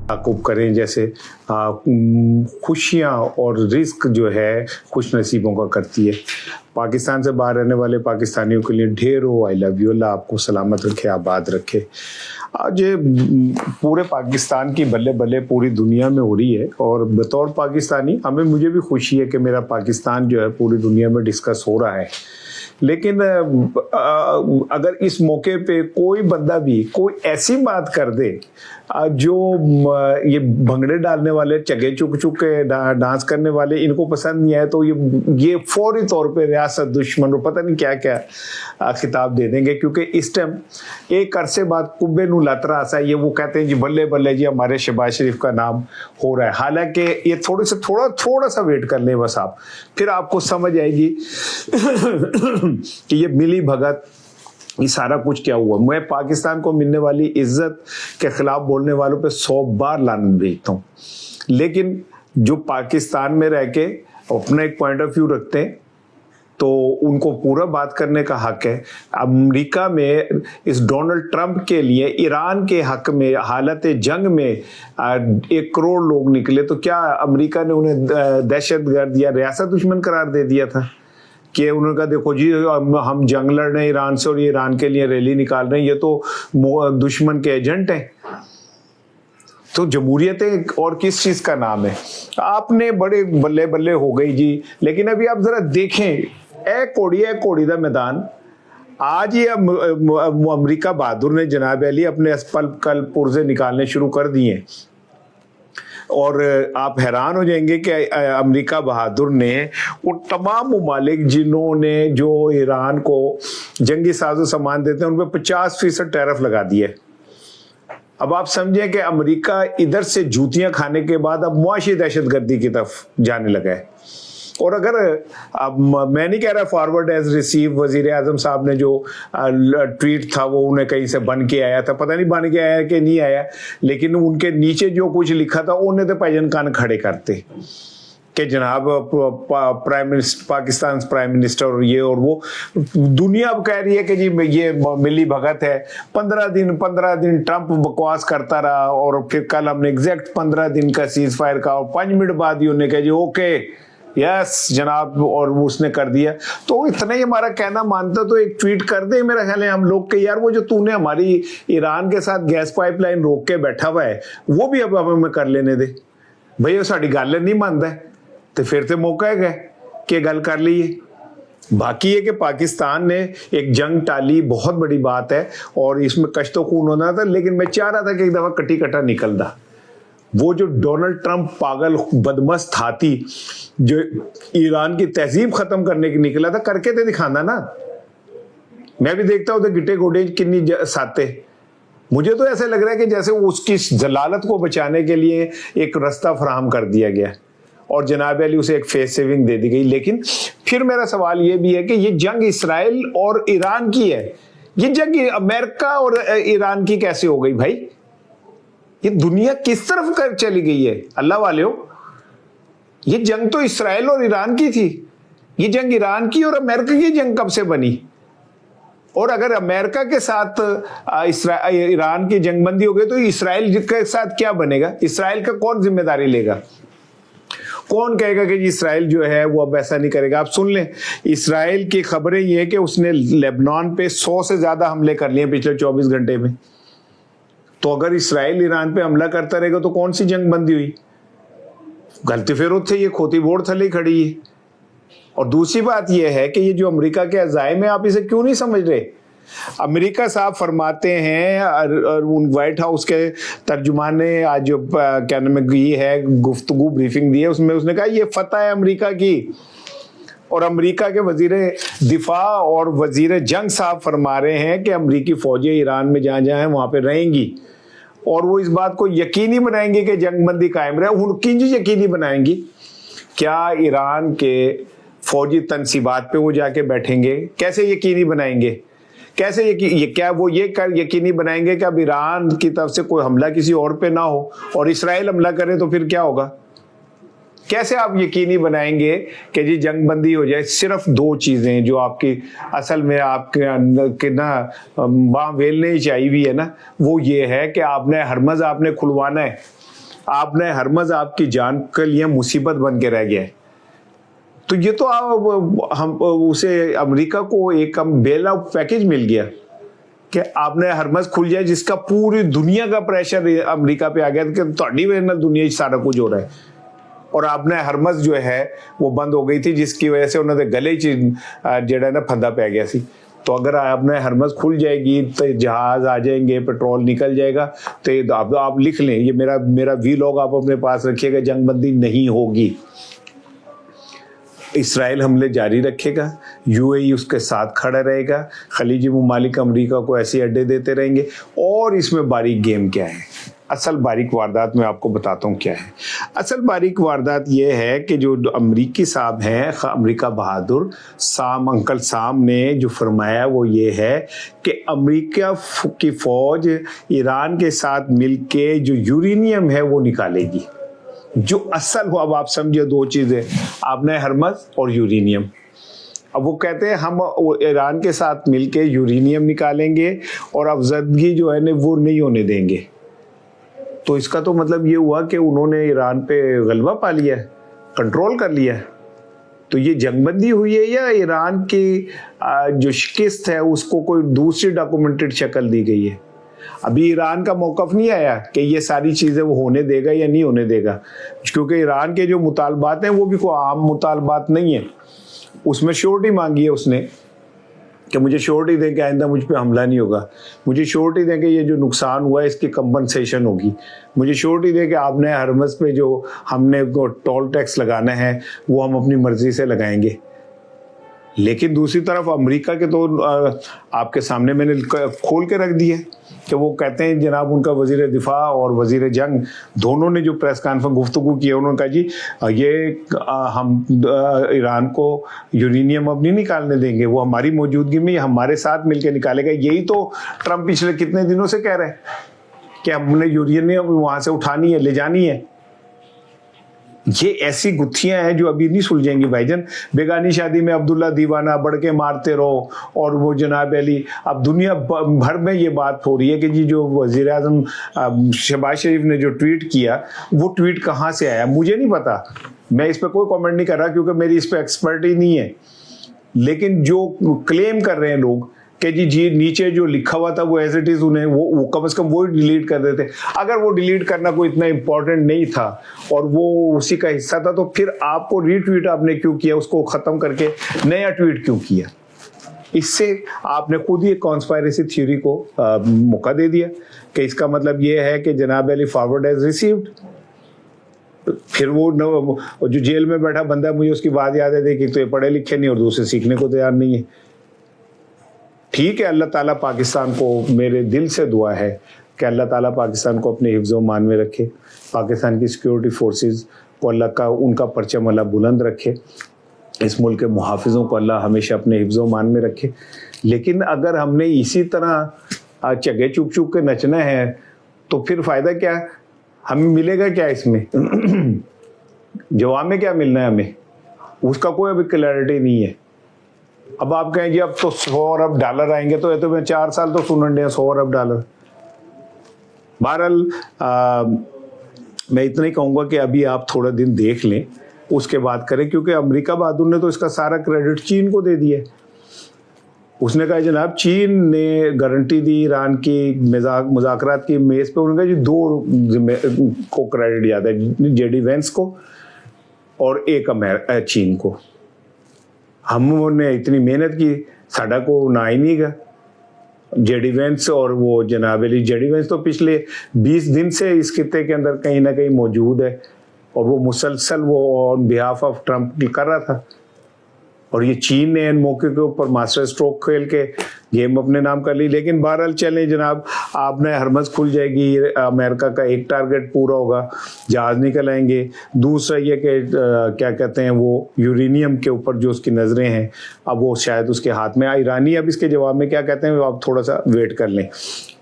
ताकुब करें, जैसे खुशियाँ और रिस्क जो है खुश नसीबों का करती है। पाकिस्तान से बाहर रहने वाले पाकिस्तानियों के लिए ढेरों आई लव यू, अल्लाह आपको सलामत रखे, आबाद रखे। आज पूरे पाकिस्तान की बल्ले बल्ले पूरी दुनिया में हो रही है, और बतौर पाकिस्तानी मुझे भी खुशी है कि मेरा पाकिस्तान जो है पूरी दुनिया में डिस्कस हो रहा है। लेकिन अगर इस मौके पे कोई बंदा भी कोई ऐसी बात कर दे जो ये भंगड़े डालने वाले, चगे चुक चुक के डांस करने वाले, इनको पसंद नहीं आए, तो ये फौरी तौर पे रियासत दुश्मन और पता नहीं क्या क्या खिताब दे देंगे। क्योंकि इस टाइम एक अरसे बाद कुब्बे नु लतरा आसा, ये वो कहते हैं जी बल्ले बल्ले जी हमारे शहबाज शरीफ का नाम हो रहा है। हालांकि ये थोड़ा सा वेट कर ले बस आप, फिर आपको समझ आएगी कि ये मिली भगत, ये सारा कुछ क्या हुआ। मैं पाकिस्तान को मिलने वाली इज्जत के खिलाफ बोलने वालों पे 100 बार लानत भेजता हूँ, लेकिन जो पाकिस्तान में रह के अपना एक पॉइंट ऑफ व्यू रखते हैं तो उनको पूरा बात करने का हक है। अमेरिका में इस डोनाल्ड ट्रंप के लिए ईरान के हक में हालत जंग में 1 करोड़ लोग निकले, तो क्या अमेरिका ने उन्हें दहशतगर्द या रियासत दुश्मन करार दे दिया था? कि उन्होंने कहा देखो जी हम जंग लड़ रहे हैं ईरान से और ये ईरान के लिए रैली निकाल रहे हैं, ये तो दुश्मन के एजेंट हैं। तो जमहूरियतें और किस चीज का नाम है? आपने बड़े बल्ले बल्ले हो गई जी। लेकिन अभी आप जरा देखें, ए कोड़ी दा मैदान, आज ये अमेरिका बहादुर ने जनाब अली अपने कल पुर्जे निकालने शुरू कर दिए, और आप हैरान हो जाएंगे कि अमेरिका बहादुर ने वो तमाम ममालिक जिन्होंने जो ईरान को जंगी साजो सामान देते हैं उन पर 50% टैरिफ लगा दिए। अब आप समझें कि अमेरिका इधर से जूतियां खाने के बाद अब मुआशी दहशतगर्दी की तरफ जाने लगा है। और अगर अब मैं नहीं कह रहा फॉरवर्ड एज रिसीव, वजीर आजम साहब ने जो ट्वीट था वो उन्हें कहीं से बन के आया था, पता नहीं बन के आया कि नहीं आया, लेकिन उनके नीचे जो कुछ लिखा था उन्हें तो भाईजान कान खड़े करते कि जनाब prime minister, Pakistan prime minister और ये और वो, दुनिया अब कह रही है कि जी ये मिली भगत है। 15 दिन ट्रंप बकवास करता रहा, और फिर कल हमने एग्जैक्ट 15 दिन का सीज फायर का, और 5 मिनट बाद ही उन्होंने कहा जी ओके यस जनाब, और वो उसने कर दिया। तो इतना ही हमारा कहना मानता तो एक ट्वीट कर दे मेरा ख्याल है हम लोग के, यार वो जो तूने हमारी ईरान के साथ गैस पाइपलाइन रोक के बैठा हुआ है वो भी अब हमें कर लेने दे भैया, साड़ी गल नहीं मानता है तो फिर तो मौका है कि गल कर लीए। बाकी है कि पाकिस्तान ने एक जंग टाली, बहुत बड़ी बात है, और इसमें कश्तो खून होना था, लेकिन मैं चाह रहा था कि एक दफा कटी कटा निकलता। वो जो डोनाल्ड ट्रंप पागल बदमस्त हाथी जो ईरान की तहजीब खत्म करने की निकला था, करके तो दिखाना ना। मैं भी देखता हूँ तो गिट्टे गोडे किन्नी साते, मुझे तो ऐसे लग रहा है कि जैसे उसकी जलालत को बचाने के लिए एक रास्ता फराहम कर दिया गया और जनाब अली उसे एक फेस सेविंग दे दी गई। लेकिन फिर मेरा सवाल ये भी है कि ये जंग इसराइल और ईरान की है, ये जंग अमेरिका और ईरान की कैसे हो गई भाई? ये दुनिया किस तरफ कर चली गई है अल्लाह वालेओ? ये जंग तो इसराइल और ईरान की थी, ये जंग ईरान की और अमेरिका की जंग कब से बनी? और अगर अमेरिका के साथ ईरान की जंगबंदी हो गई तो इसराइल के साथ क्या बनेगा? इसराइल का कौन जिम्मेदारी लेगा? कौन कहेगा कि इसराइल जो है वो अब ऐसा नहीं करेगा? आप सुन लें, इसराइल की खबरें ये है कि उसने लेबनान पे 100 से ज्यादा हमले कर लिए पिछले 24 घंटे में। तो अगर इसराइल ईरान पे हमला करता रहेगा तो कौन सी जंग बंदी हुई? गलती फिर थे, ये खोती बोर्ड थले खड़ी है। और दूसरी बात यह है कि ये जो अमेरिका के अज़ाइम है, आप इसे क्यों नहीं समझ रहे? अमेरिका साहब फरमाते हैं, और उन व्हाइट हाउस के तर्जुमान ने आज जो क्या नाम है गुफ्तगू ब्रीफिंग दी है, उसमें उसने कहा ये फतह है अमेरिका की। और अमेरिका के वजीर दिफा और वजीर जंग साहब फरमा रहे हैं कि अमेरिकी फौजें ईरान में जहाँ जहाँ हैं वहाँ पे रहेंगी, और वो इस बात को यकीनी बनाएंगे कि जंगबंदी कायम रहे। उनकी जी यकीनी बनाएंगी, क्या ईरान के फौजी तनसीबात पे वो जाके बैठेंगे? कैसे यकीनी बनाएंगे? कैसे क्या वो ये यकीनी बनाएंगे कि अब ईरान की तरफ से कोई हमला किसी और पे ना हो और इसराइल हमला करे तो फिर क्या होगा? कैसे आप यकीनी बनाएंगे कि जी जंगबंदी हो जाए? सिर्फ 2 चीजें जो आपकी असल में आपके ना बाह वेलने ही चाहिए भी है ना, वो ये है कि आपने हरमज आपने खुलवाना है, आपने हरमज आपकी जान के लिए मुसीबत बन के रह गया है। तो ये तो हम उसे अमेरिका को एक बेल आउट पैकेज मिल गया कि आपने हरमज खुल जाए, जिसका पूरी दुनिया का प्रेशर अमेरिका पे आ गया कि ਤੁਹਾਡੀ वजह ਨਾਲ दुनिया सारा कुछ हो रहा है, और आपने हरमज जो है वो बंद हो गई थी, जिसकी वजह से उन्होंने गले ਜਿਹੜਾ ना फंदा पै गया सी। तो अगर आपने हरमज खुल जाएगी तो जहाज आ जाएंगे, पेट्रोल निकल जाएगा। तो आप लिख लें, ये मेरा वीलॉग आप अपने पास रखिएगा, जंगबंदी नहीं होगी। इसराइल हमले जारी रखेगा, यूएई उसके साथ खड़ा रहेगा, खलीजी ममालिक अमेरिका को ऐसे अड्डे देते रहेंगे। और इसमें बारीक गेम क्या है, असल बारीक वारदात मैं आपको बताता हूँ क्या है। असल बारीक वारदात ये है कि जो अमरीकी साहब हैं, अमेरिका बहादुर अंकल साम ने जो फरमाया वो ये है कि अमेरिका की फौज ईरान के साथ मिलके जो यूरेनियम है वो निकालेगी। जो असल हो, अब आप समझिए दो चीज़ें, आपने हरमज और यूरेनियम। अब वो कहते हैं हम ईरान के साथ मिलके यूरेनियम निकालेंगे और अफजदगी जो है ना वो नहीं होने देंगे। तो इसका तो मतलब ये हुआ कि उन्होंने ईरान पे गलबा पा लिया, कंट्रोल कर लिया। तो ये जंगबंदी हुई है या ईरान की जो शिकस्त है उसको कोई दूसरी डॉक्यूमेंटेड शक्ल दी गई है? अभी ईरान का मौक़िफ़ नहीं आया कि ये सारी चीज़ें वो होने देगा या नहीं होने देगा, क्योंकि ईरान के जो मुतालबात हैं वो भी कोई आम मुतालबात नहीं है। उसमें श्योरिटी मांगी है उसने कि मुझे श्योरिटी दें कि आइंदा मुझ पे हमला नहीं होगा, मुझे श्योरिटी दें कि ये जो नुकसान हुआ है इसकी कंपनसेशन होगी, मुझे श्योरिटी दें कि आपने हरमज पे जो हमने टोल टैक्स लगाना है वो हम अपनी मर्जी से लगाएंगे। लेकिन दूसरी तरफ अमेरिका के तो आपके सामने मैंने खोल के रख दिया कि वो कहते हैं, जनाब उनका वज़ीर दिफा और वज़ीर जंग दोनों ने जो प्रेस कॉन्फ्रेंस गुफ्तगू की है, उन्होंने कहा जी ये हम ईरान को यूरेनियम अब नहीं निकालने देंगे, वो हमारी मौजूदगी में हमारे साथ मिलकर निकालेगा। यही तो ट्रम्प पिछले कितने दिनों से कह रहे हैं कि हमने यूरेनियम वहाँ से उठानी है, ले जानी है। ये ऐसी गुत्थियां हैं जो अभी नहीं सुलझेंगी भाईजान। बेगानी शादी में अब्दुल्ला दीवाना बढ़ के मारते रहो, और वो जनाब अली, अब दुनिया भर में ये बात हो रही है कि जी जो वज़ीर आज़म शहबाज शरीफ ने जो ट्वीट किया वो ट्वीट कहाँ से आया मुझे नहीं पता, मैं इस पर कोई कमेंट नहीं कर रहा क्योंकि मेरी इस पर एक्सपर्ट ही नहीं है। लेकिन जो क्लेम कर रहे हैं लोग कि जी नीचे जो लिखा हुआ था वो एज इट इज, उन्हें वो कम से कम वो डिलीट कर देते। अगर वो डिलीट करना कोई इतना इंपॉर्टेंट नहीं था और वो उसी का हिस्सा था, तो फिर आपको रीट्वीट आपने क्यों किया, उसको खत्म करके नया ट्वीट क्यों किया? इससे आपने खुद ही कॉन्स्पायरेसी थ्योरी को मौका दे दिया कि इसका मतलब ये है कि जनाब अली फॉरवर्ड एज रिसीव्ड। फिर वो जो जेल में बैठा बंदा, मुझे उसकी बात याद है, देखिए तो ये पढ़े लिखे नहीं और दूसरे सीखने को तैयार नहीं है। ठीक है, अल्लाह ताला पाकिस्तान को, मेरे दिल से दुआ है कि अल्लाह ताला पाकिस्तान को अपने हिफ्ज़ व मान में रखे, पाकिस्तान की सिक्योरिटी फोर्सेस को अल्लाह का उनका परचम अल्लाह बुलंद रखे, इस मुल्क के मुहाफिज़ों को अल्लाह हमेशा अपने हिफ्ज़ व मान में रखे। लेकिन अगर हमने इसी तरह चगे चुप चुप के नचना है तो फिर फ़ायदा क्या, हमें मिलेगा क्या इसमें? जवाब में क्या मिलना है हमें, उसका कोई अभी क्लैरिटी नहीं है। अब आप कहें जी अब तो 100 अरब डॉलर आएंगे, तो ये तो मैं 4 साल तो सुन रहे हैं 100 अरब डॉलर। बहरहाल मैं इतना ही कहूँगा कि अभी आप थोड़ा दिन देख लें, उसके बाद करें, क्योंकि अमेरिका बहादुर ने तो इसका सारा क्रेडिट चीन को दे दिया। उसने कहा जनाब चीन ने गारंटी दी ईरान की मुज़ाकरात की मेज़ पे, उन्होंने कहा जी 2 को क्रेडिट याद है, जेडी वेंस को और एक चीन को। हमने इतनी मेहनत की, साडा को ना ही नहीं गा। जेडी वेंस और वो जनाब अली, जेडी वेंस तो पिछले 20 दिन से इस खित्ते के अंदर कहीं ना कहीं मौजूद है और वो मुसलसल वो ऑन बिहाफ ऑफ ट्रम्प कर रहा था, और ये चीन ने इन मौके के ऊपर मास्टर स्ट्रोक खेल के गेम अपने नाम कर ली। लेकिन बहरहाल चलें जनाब, आपने हरमज खुल जाएगी, अमेरिका का एक टारगेट पूरा होगा, जहाज़ निकल आएंगे। दूसरा ये कि क्या कहते हैं वो यूरेनियम के ऊपर जो उसकी नज़रें हैं अब वो शायद उसके हाथ में। ईरानी अब इसके जवाब में क्या कहते हैं आप थोड़ा सा वेट कर लें।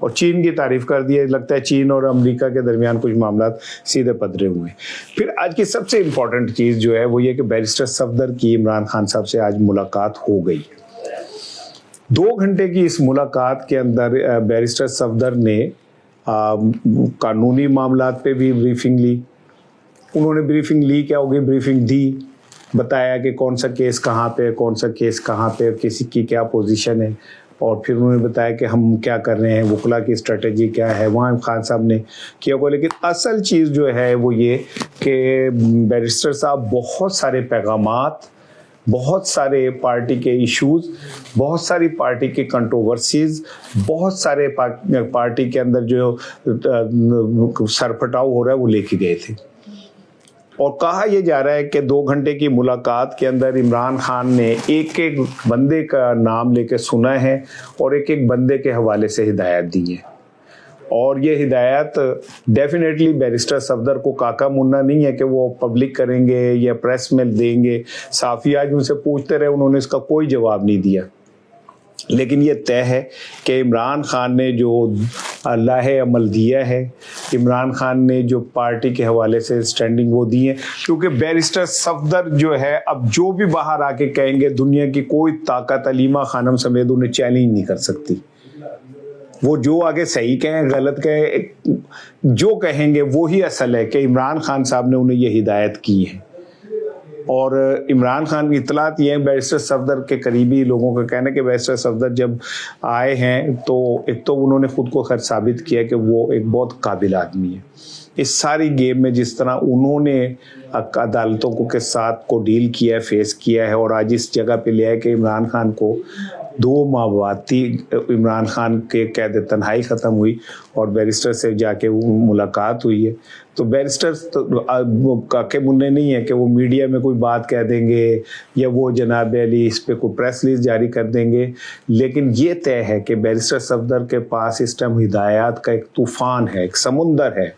और चीन की तारीफ़ कर दी है, लगता है चीन और अमेरिका के दरमियान कुछ मामला सीधे पधरे हुए। फिर आज की सबसे इम्पॉर्टेंट चीज़ जो है वो ये कि बैरिस्टर सफदर की इमरान खान साहब से आज मुलाकात हो गई। 2 घंटे की इस मुलाकात के अंदर बैरिस्टर सफदर ने कानूनी मामलात पे भी ब्रीफिंग ली। उन्होंने ब्रीफिंग ली, क्या होगी, ब्रीफिंग दी, बताया कि कौन सा केस कहाँ पे, कौन सा केस कहाँ पे, किसी की क्या पोजीशन है, और फिर उन्होंने बताया कि हम क्या कर रहे हैं, वकला की स्ट्रेटजी क्या है, वहाँ खान साहब ने किया को। लेकिन असल चीज़ जो है वो ये कि बैरिस्टर साहब बहुत सारे पैगामात, बहुत सारे पार्टी के इश्यूज, बहुत सारी पार्टी के कंट्रोवर्सीज, बहुत सारे पार्टी के अंदर जो सरपटाव हो रहा है वो लेके गए थे। और कहा यह जा रहा है कि 2 घंटे की मुलाकात के अंदर इमरान खान ने एक एक बंदे का नाम लेके सुना है और एक एक बंदे के हवाले से हिदायत दी है। और ये हिदायत डेफिनेटली बैरिस्टर सफदर को काका मुन्ना नहीं है कि वो पब्लिक करेंगे या प्रेस में देंगे। साफ़ी आज उनसे पूछते रहे, उन्होंने इसका कोई जवाब नहीं दिया। लेकिन ये तय है कि इमरान खान ने जो लाहे अमल दिया है, इमरान खान ने जो पार्टी के हवाले से स्टैंडिंग वो दी है, क्योंकि बैरिस्टर सफदर जो है अब जो भी बाहर आके कहेंगे, दुनिया की कोई ताकत अलीमा खानम समेत उन्हें चैलेंज नहीं कर सकती। वो जो आगे सही कहें गलत कहें, जो कहेंगे वो ही असल है कि इमरान खान साहब ने उन्हें ये हिदायत की है। और इमरान खान की इतलात ये है, बैरिस्टर सफदर के करीबी लोगों का कहना है कि बैरिस्टर सफदर जब आए हैं तो एक तो उन्होंने खुद को खैर साबित किया कि वो एक बहुत काबिल आदमी है। इस सारी गेम में जिस तरह उन्होंने अदालतों को के साथ को डील किया है, फेस किया है, और आज इस जगह पे लिया है कि इमरान खान को 2 माह बाद इमरान खान के कैद तन्हाई ख़त्म हुई और बैरिस्टर से जाके वो मुलाकात हुई है। तो बैरिस्टर तो काके मुन्ने नहीं है कि वो मीडिया में कोई बात कह देंगे या वो जनाब अली इस पे कोई प्रेस रिलीज जारी कर देंगे। लेकिन ये तय है कि बैरिस्टर सफदर के पास इस टाइम हिदायत का एक तूफ़ान है, एक समुंदर है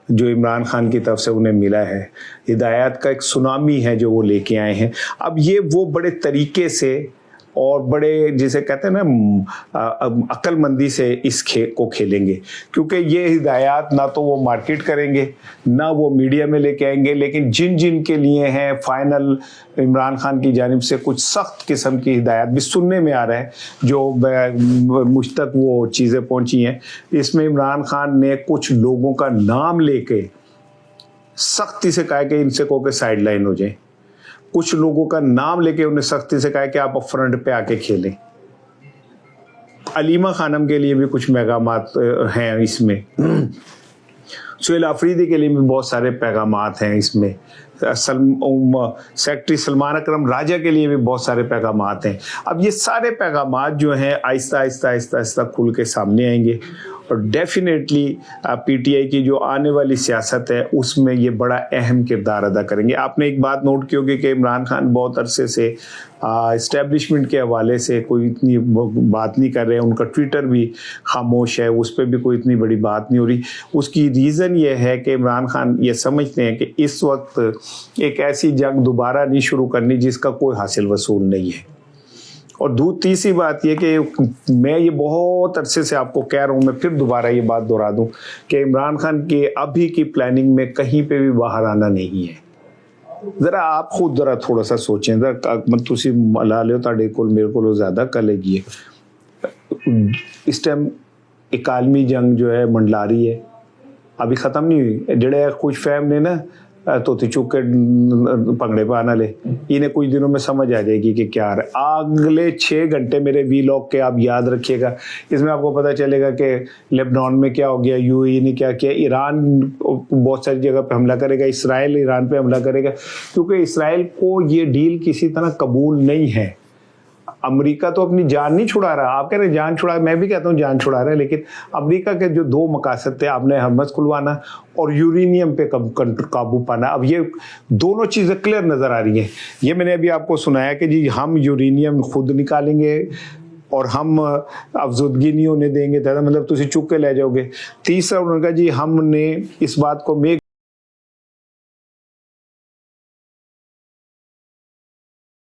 जो इमरान खान की तरफ से उन्हें मिला है। हिदायत का एक सुनामी है जो वो लेके आए हैं। अब ये वो बड़े तरीके से और बड़े जिसे कहते हैं ना अक्लमंदी से इस खेल को खेलेंगे, क्योंकि ये हिदायत ना तो वो मार्केट करेंगे ना वो मीडिया में लेके आएंगे, लेकिन जिन जिन के लिए हैं फाइनल इमरान खान की जानिब से कुछ सख्त किस्म की हिदायत भी सुनने में आ रहा है जो मुझ तक वो चीज़ें पहुंची हैं। इसमें इमरान खान ने कुछ लोगों का नाम लेके सख्ती से कहा कि इनसे को के साइड लाइन हो जाए, कुछ लोगों का नाम लेके उन्हें सख्ती से कहा कि आप फ्रंट पे आके खेलें। अलीमा खानम के लिए भी कुछ पैगामात हैं इसमें, सुहेल अफरीदी के लिए भी बहुत सारे पैगामात हैं इसमें, सेक्रेटरी सलमान अकरम राजा के लिए भी बहुत सारे पैगामात हैं। अब ये सारे पैगामात जो हैं आहिस्ता आहिस्ता आहिस्ता आहिस्ता खुल के सामने आएंगे और डेफिनेटली पीटीआई की जो आने वाली सियासत है उसमें ये बड़ा अहम किरदार अदा करेंगे। आपने एक बात नोट की होगी कि इमरान खान बहुत अरसे से इस्टेब्लिशमेंट के हवाले से कोई इतनी बात नहीं कर रहे हैं, उनका ट्विटर भी खामोश है, उस पर भी कोई इतनी बड़ी बात नहीं हो रही। उसकी रीज़न ये है कि इमरान खान ये समझते हैं कि इस वक्त एक ऐसी जंग दोबारा नहीं शुरू करनी जिसका कोई हासिल वसूल नहीं है। और तीसरी बात ये कि मैं ये बहुत अरसे से आपको कह रहा हूँ, मैं फिर दोबारा ये बात दोहरा दूँ कि इमरान खान के अभी की प्लानिंग में कहीं पे भी बाहर आना नहीं है। ज़रा आप खुद ज़रा थोड़ा सा सोचें, मत तुसी ला लो ताड़े कोल मेरे को ज़्यादा कलेगी है। इस टाइम एक आलमी जंग जो है मंडला रही है, अभी ख़त्म नहीं हुई। जड़े कुछ फैम ने ना तोती चुक के पंगड़े पे आना ले, इन्हें कुछ दिनों में समझ आ जाएगी कि क्या है। अगले 6 घंटे मेरे वीलॉग के आप याद रखिएगा, इसमें आपको पता चलेगा कि लेबनान में क्या हो गया, यूएई ने क्या किया, ईरान बहुत सारी जगह पे हमला करेगा, इसराइल ईरान पे हमला करेगा, क्योंकि इसराइल को ये डील किसी तरह कबूल नहीं है। अमेरिका तो अपनी जान नहीं छुड़ा रहा, आप कह रहे हैं जान छुड़ा, मैं भी कहता हूँ जान छुड़ा रहा है, लेकिन अमेरिका के जो 2 मकासद थे, आपने हरमस खुलवाना और यूरेनियम पे काबू पाना। अब ये दोनों चीज़ें क्लियर नज़र आ रही हैं। ये मैंने अभी आपको सुनाया कि जी हम यूरेनियम खुद निकालेंगे और हम अफजदगी नहीं होने देंगे, मतलब तुम चुक के ले जाओगे। तीसरा उन्होंने कहा जी हमने इस बात को मेक